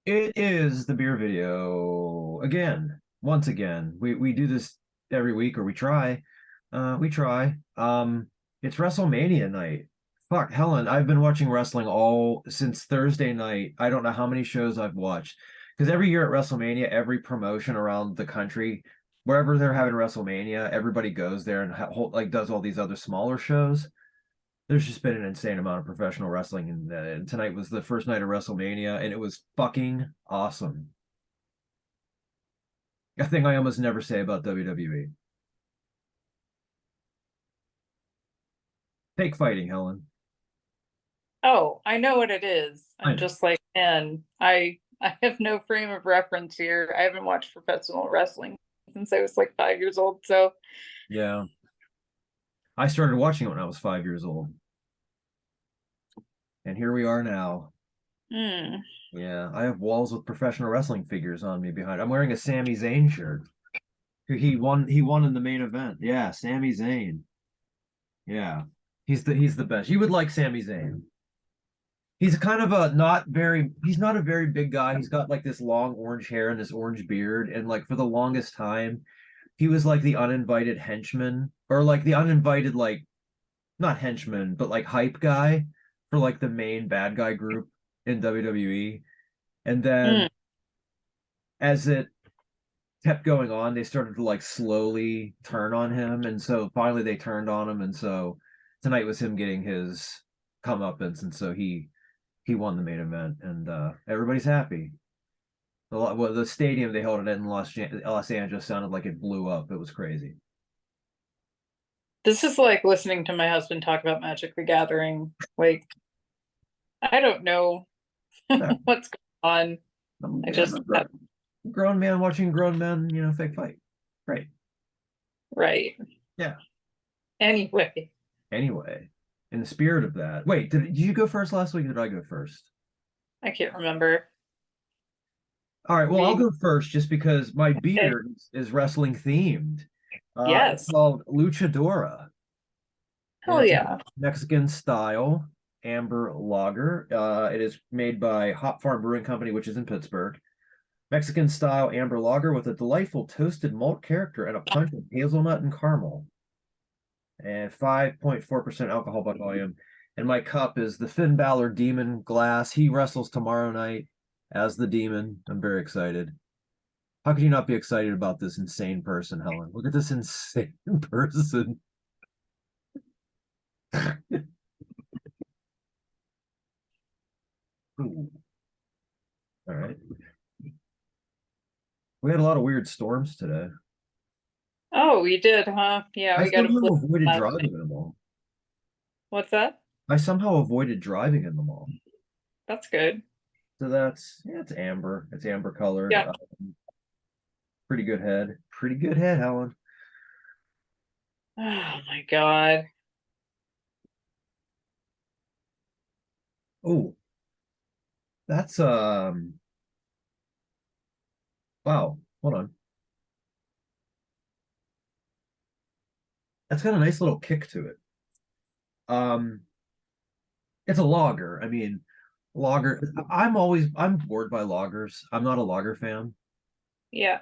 It is the beer video again. Once again, we do this every week, or we try. We try. It's WrestleMania night. Fuck, Helen, I've been watching wrestling all since Thursday night. I don't know how many shows I've watched because every year at WrestleMania, every promotion around the country, wherever they're having WrestleMania, everybody goes there and like does all these other smaller shows. There's just been an insane amount of professional wrestling, and tonight was the first night of WrestleMania, and it was fucking awesome. A thing I almost never say about WWE. Fake fighting, Helen. Oh, I know what it is. I I'm know. just like, man, I have no frame of reference here. I haven't watched professional wrestling since I was like 5 years old. So Yeah, I started watching it when I was 5 years old, and here we are now. hmm. Yeah, I have walls with professional wrestling figures on me behind. I'm wearing a Sami Zayn shirt. He won in the main event. Yeah, Sami Zayn. Yeah. He's the best. You would like Sami Zayn. He's kind of a not very he's not a very big guy. He's got like this long orange hair and this orange beard, and like for the longest time he was like the uninvited henchman, or like the uninvited, like, not henchman but like hype guy for like the main bad guy group in WWE. And then Mm. as it kept going on, they started to like slowly turn on him, and so finally they turned on him, and so tonight was him getting his comeuppance, and so he won the main event, and everybody's happy. The stadium they held it in Los Angeles sounded like it blew up. It was crazy. This is like listening to my husband talk about Magic the Gathering. Like, I don't know Yeah, what's going on. I yeah, just have, grown man watching grown men, fake fight. Great. right. Yeah. Anyway, Anyway, in the spirit of that, wait, did you go first last week, or did I go first? I can't remember. All right, well, I'll We go first just because my okay. beer is wrestling themed. It's Yes. called Luchadora, and Hell it's a yeah. Mexican style amber lager. It is made by Hop Farm Brewing Company, which is in Pittsburgh. Mexican style amber lager with a delightful toasted malt character and a punch of hazelnut and caramel, and 5.4% alcohol by volume. And my cup is the Finn Balor Demon glass. He wrestles tomorrow night as the Demon. I'm very excited. How could you not be excited about this insane person, Helen? Look at this insane person. Ooh. All right. We had a lot of weird storms today. Oh, we did, huh? Yeah, I we got a somehow blip avoided last driving night. in the mall. What's that? I somehow avoided driving in the mall. That's good. So that's, yeah, it's amber. It's amber colored. Yeah. Pretty good head. Pretty good head, Helen. Oh my God. Oh, that's wow. Hold on. That's got a nice little kick to it. Um, it's a lager. I mean, lager. I'm bored by lagers. I'm not a lager fan. Yeah.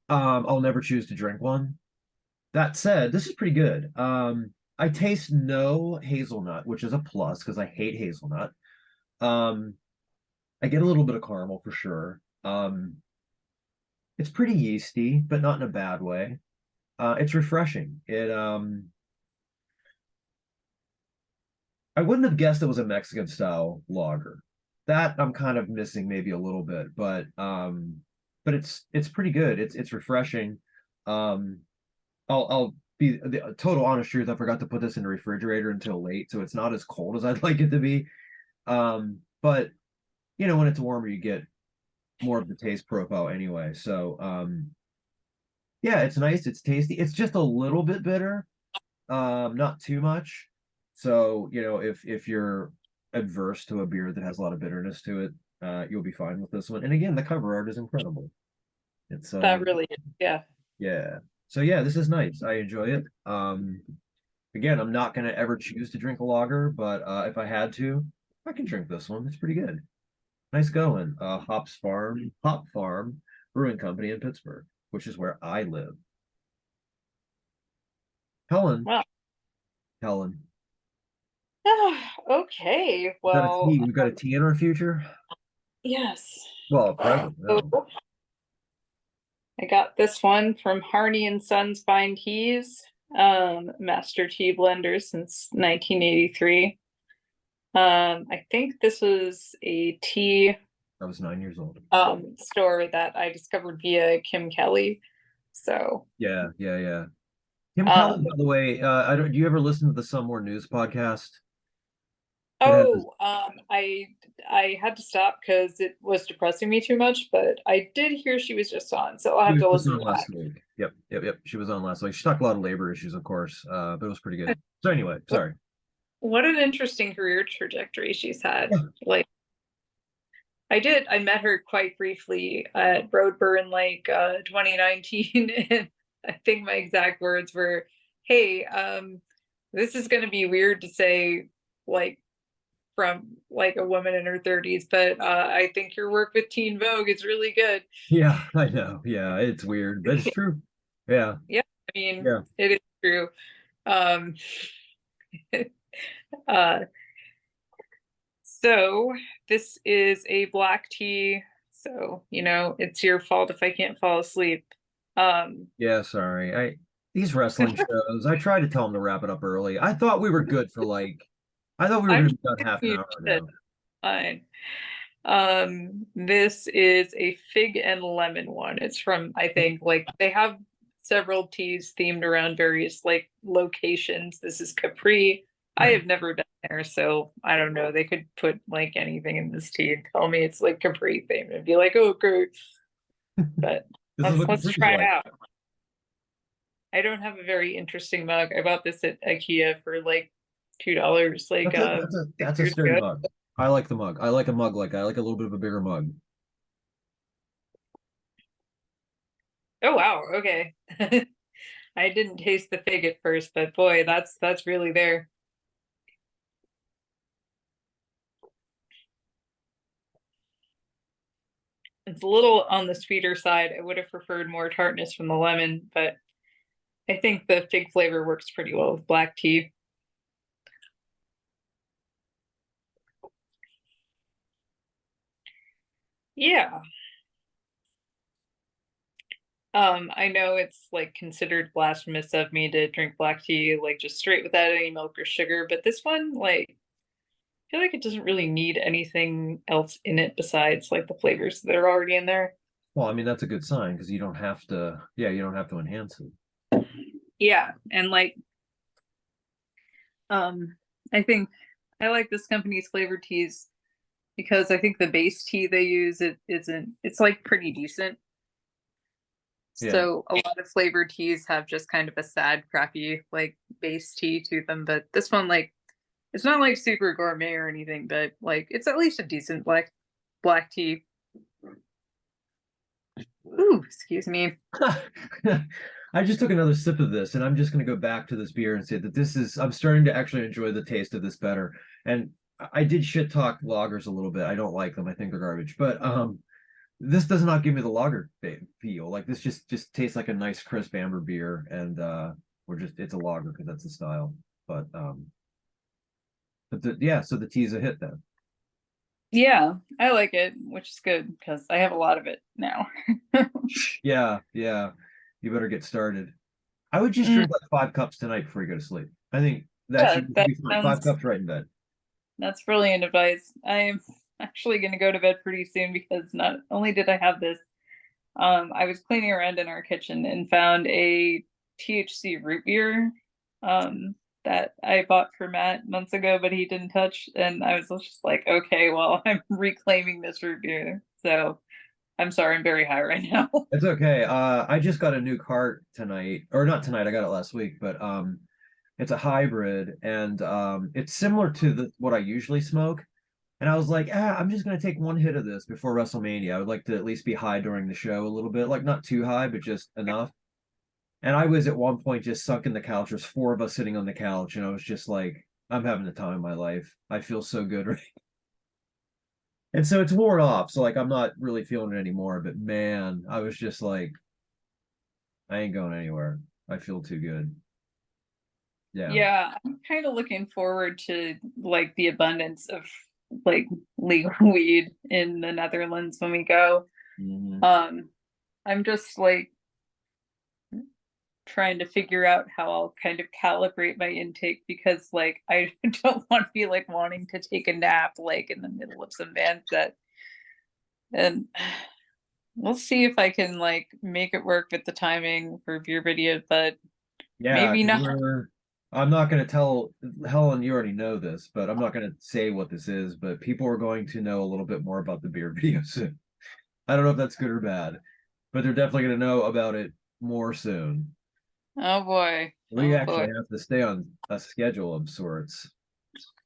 I'll never choose to drink one. That said, this is pretty good. I taste no hazelnut, which is a plus because I hate hazelnut. Um, I get a little bit of caramel for sure. It's pretty yeasty, but not in a bad way. It's refreshing. I wouldn't have guessed it was a Mexican style lager. That I'm kind of missing maybe a little bit, but it's pretty good. It's refreshing. Um, I'll be the total honest truth. I forgot to put this in the refrigerator until late, so it's not as cold as I'd like it to be. But when it's warmer, you get more of the taste profile anyway. So yeah, it's nice. It's tasty. It's just a little bit bitter, not too much. So if you're adverse to a beer that has a lot of bitterness to it, you'll be fine with this one. And again, the cover art is incredible. It's That really is. Yeah. yeah. So yeah, this is nice. I enjoy it. Again, I'm not gonna ever choose to drink a lager, but if I had to, I can drink this one. It's pretty good. Nice going. Hop Farm Brewing Company in Pittsburgh, which is where I live. Helen, Well, Helen. okay. We've got a Well, tea. We've got a tea in our future. yes. Well, a present now. So I got this one from Harney and Sons Fine Teas, master tea blender since 1983. I think this was a tea I was 9 years old. store that I discovered via Kim Kelly. So, Yeah, yeah, yeah. Kim Kelly, um, by the way, I don't. Do you ever listen to the Some More News podcast? It has. I had to stop because it was depressing me too much, but I did hear she was just on, so I'll She have was to just listen on to that. last week. Yep, yep, yep. She was on last week. She talked a lot of labor issues, of course, but it was pretty good. So anyway, sorry. What an interesting career trajectory she's had. Yeah, Like I met her quite briefly at Roadburn in like 2019 and I think my exact words were, "Hey, this is going to be weird to say like from like a woman in her 30s, but I think your work with Teen Vogue is really good." yeah, I know. Yeah, it's weird, but it's true. Yeah, Yeah, I mean, yeah. it is true. Um uh So this is a black tea. So, it's your fault if I can't fall asleep. Um, Yeah, sorry. These wrestling shows, I tried to tell them to wrap it up early. I thought we were good for I thought we were I'm gonna just be done half an you hour should. ago. Fine. This is a fig and lemon one. It's from, I think, like they have several teas themed around various like locations. This is Capri. I Right. have never been there, so I don't know. They could put like anything in this tea and tell me it's like Capri themed and be like, oh, great. But This is let's what let's Capri's try it like. out. I don't have a very interesting mug. I bought this at IKEA for like $2 like six That's a years sturdy ago. mug. I like the mug. I like a mug like that. I like a little bit of a bigger mug. Oh wow, okay. I didn't taste the fig at first, but boy, that's really there. It's a little on the sweeter side. I would have preferred more tartness from the lemon, but I think the fig flavor works pretty well with black tea. Yeah. I know it's like considered blasphemous of me to drink black tea like just straight without any milk or sugar, but this one, like, I feel like it doesn't really need anything else in it besides like the flavors that are already in there. Well, I mean that's a good sign because you don't have to. Yeah, you don't have to enhance it. Yeah, and like I think I like this company's flavored teas because I think the base tea they use it isn't it's like pretty decent. Yeah. So a lot of flavored teas have just kind of a sad, crappy like base tea to them, but this one like it's not like super gourmet or anything, but like it's at least a decent black tea. Ooh, excuse me. I just took another sip of this, and I'm just going to go back to this beer and say that I'm starting to actually enjoy the taste of this better. And I did shit talk lagers a little bit. I don't like them. I think they're garbage. But this does not give me the lager feel. Like this just tastes like a nice crisp amber beer, and we're just it's a lager because that's the style. But yeah, so the tea's a hit then. Yeah, I like it, which is good because I have a lot of it now. Yeah, yeah. You better get started. I would just Mm, drink like 5 cups tonight before you go to sleep. I think that yeah, should that be fine. Five sounds cups right in bed. that's brilliant advice. I'm actually going to go to bed pretty soon because not only did I have this, I was cleaning around in our kitchen and found a THC root beer that I bought for Matt months ago, but he didn't touch. And I was just like, okay, well, I'm reclaiming this root beer. So I'm sorry, I'm very high right now. It's okay. I just got a new cart tonight, or not tonight. I got it last week, but it's a hybrid, and it's similar to the what I usually smoke. And I was like, I'm just gonna take one hit of this before WrestleMania. I would like to at least be high during the show a little bit, like not too high, but just enough. And I was at one point just sunk in the couch. There's four of us sitting on the couch, and I was just like, I'm having the time of my life. I feel so good. And so it's worn off. So like I'm not really feeling it anymore. But man, I was just like, I ain't going anywhere. I feel too good. Yeah. Yeah, I'm kind of looking forward to like the abundance of like legal weed in the Netherlands when we go. Hmm. Um, I'm just like trying to figure out how I'll kind of calibrate my intake because like I don't want to be like wanting to take a nap like in the middle of some band set. And we'll see if I can like make it work with the timing for beer video, but Yeah, maybe because not. I'm not going to tell Helen, you already know this, but I'm not going to say what this is, but people are going to know a little bit more about the beer video soon. I don't know if that's good or bad, but they're definitely going to know about it more soon. Oh boy. We Oh boy. actually have to stay on a schedule of sorts.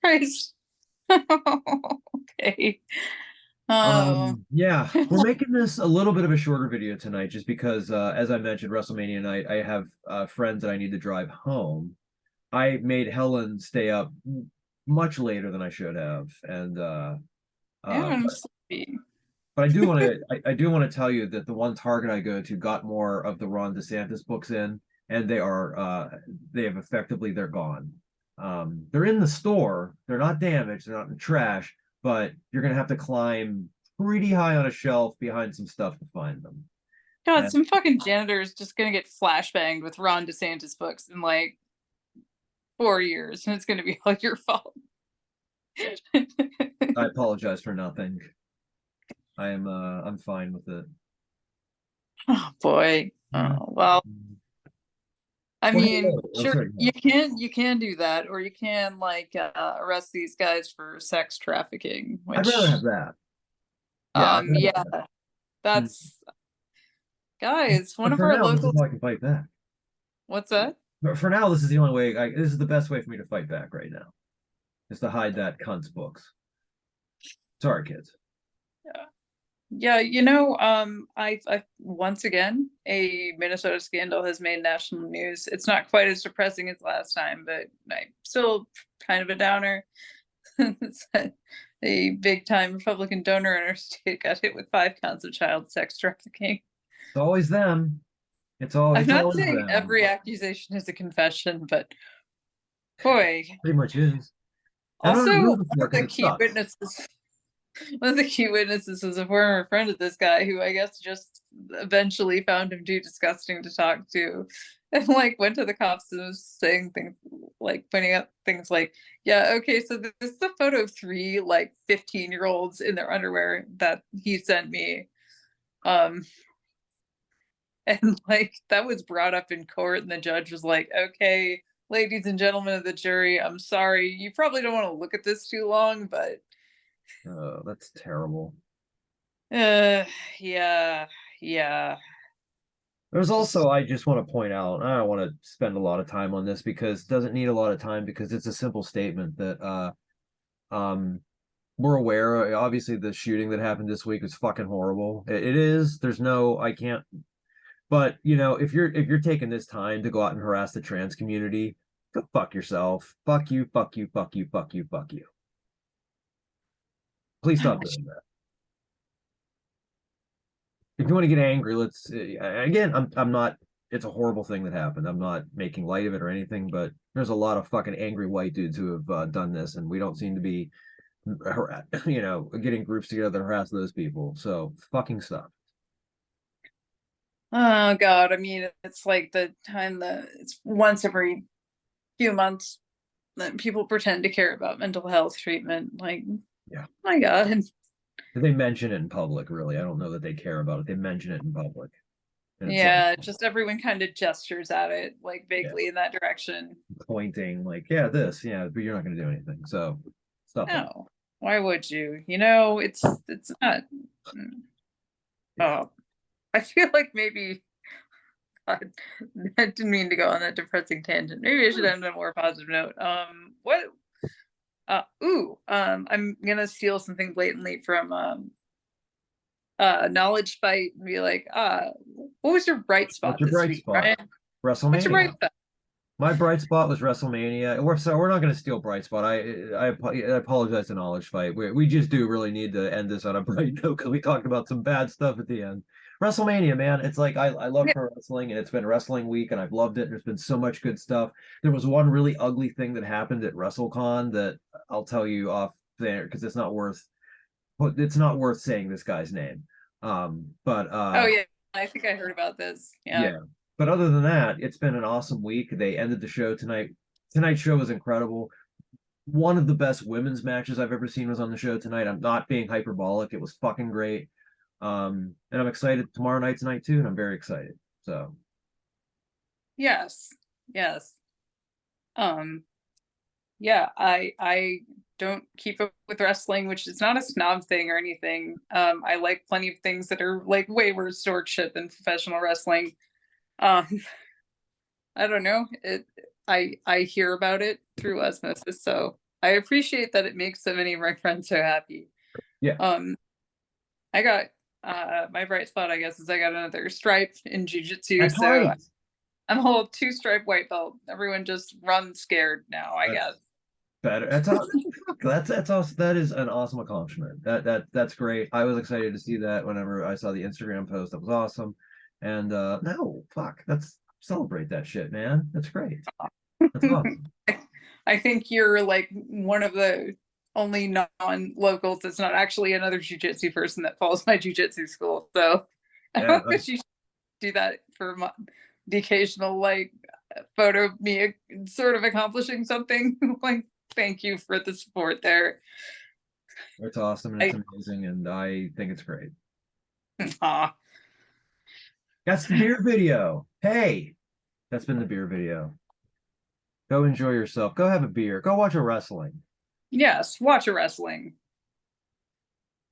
Christ. Okay. Oh. Yeah, we're making this a little bit of a shorter video tonight just because, as I mentioned, WrestleMania night, I have friends that I need to drive home. I made Helen stay up much later than I should have, and Yeah, uh, I'm sleepy. but I do want to tell you that the one Target I go to got more of the Ron DeSantis books in, and they have effectively they're gone. They're in the store, they're not damaged, they're not in the trash, but you're gonna have to climb pretty high on a shelf behind some stuff to find them. God, And some fucking janitor is just gonna get flashbanged with Ron DeSantis books in like 4 years, and it's gonna be all your fault. I apologize for nothing. I'm fine with it. Oh boy. Mm. Oh well. I Well, hey, mean, oh, sure, sorry. you can do that, or you can like arrest these guys for sex trafficking, I'd rather which have that. Yeah, I'd rather yeah, have that. Mm. that's guys, one But of for our now, this is local how I can fight back. what's that? But for now, this is the only way. This is the best way for me to fight back right now, is to hide that cunt's books. Sorry, kids. Yeah. Yeah, I once again a Minnesota scandal has made national news. It's not quite as depressing as last time, but I still kind of a downer. A big time Republican donor in our state got hit with 5 counts of child sex trafficking. It's always them. I'm It's not always saying them. every accusation is a confession, but boy. Pretty much is. And I'm Also, not one rooting for of it the because it key sucks. witnesses one of the key witnesses was a former friend of this guy who I guess just eventually found him too disgusting to talk to. And like went to the cops and was saying things like pointing out things like, yeah, okay, so this is a photo of 3 like 15-year-olds in their underwear that he sent me. Um and like that was brought up in court and the judge was like, okay, ladies and gentlemen of the jury, I'm sorry. You probably don't want to look at this too long, but That's terrible. uh yeah, yeah. There's Just also, I just want to point out, I don't want to spend a lot of time on this because it doesn't need a lot of time because it's a simple statement that um we're aware. Obviously, the shooting that happened this week is fucking horrible. It is. There's no, I can't. But if you're taking this time to go out and harass the trans community, go fuck yourself. Fuck you. Fuck you. Fuck you. Fuck you. Fuck you. Please stop doing that. If you want to get angry, let's again. I'm not. It's a horrible thing that happened. I'm not making light of it or anything, but there's a lot of fucking angry white dudes who have done this, and we don't seem to be, getting groups together to harass those people. So fucking stop. oh god, I mean it's like the time that it's once every few months that people pretend to care about mental health treatment. Like, Yeah. my god. They mention it in public, really. I don't know that they care about it. They mention it in public. And it's like, Yeah, just everyone kind of gestures at it like yeah, vaguely in that direction. pointing, like, yeah, this, yeah, but you're not going to do anything. So stop that. No, why would you? It's not. mm, Yeah. Oh, I feel like maybe God, I didn't mean to go on that depressing tangent. Maybe I should end on a more positive note. What? I'm gonna steal something blatantly from Knowledge Fight and be like, what was your bright What's spot your this bright week, spot? Brian? What's your bright WrestleMania. spot? My bright spot was WrestleMania. We're not going to steal bright spot. I apologize to Knowledge Fight. We just do really need to end this on a bright note because we talked about some bad stuff at the end. WrestleMania, man, it's like I love Yeah. pro wrestling and it's been wrestling week and I've loved it. And there's been so much good stuff. There was one really ugly thing that happened at WrestleCon that I'll tell you off there because it's not worth saying this guy's name. But Oh yeah, I think I heard about this. Yeah. yeah. But other than that, it's been an awesome week. They ended the show tonight. Tonight's show was incredible. One of the best women's matches I've ever seen was on the show tonight. I'm not being hyperbolic. It was fucking great. And I'm excited tomorrow night tonight too, and I'm very excited. So Yes. Yes. Um, yeah, I don't keep up with wrestling, which is not a snob thing or anything. I like plenty of things that are like way worse dork shit than professional wrestling. Um, I don't know. I hear about it through osmosis, so I appreciate that it makes so many of my friends so happy. yeah, Um, I got my bright spot, I guess, is I got another stripe in jujitsu, that's so right. I'm a whole two-stripe white belt. Everyone just runs scared now, I That's guess. better. That's awesome. That is an awesome accomplishment. That's great. I was excited to see that whenever I saw the Instagram post. That was awesome. And no, fuck. That's celebrate that shit, man. That's great. That's awesome. I think you're like one of the only non-locals that's not actually another jujitsu person that follows my jujitsu school. So I Yeah, don't think you should do that for the occasional like photo of me sort of accomplishing something. Like, thank you for the support there. it's awesome and it's I amazing, and I think it's great. aw. That's the beer video. Hey, that's been the beer video. Go enjoy yourself. Go have a beer. Go watch a wrestling. Yes, watch a wrestling.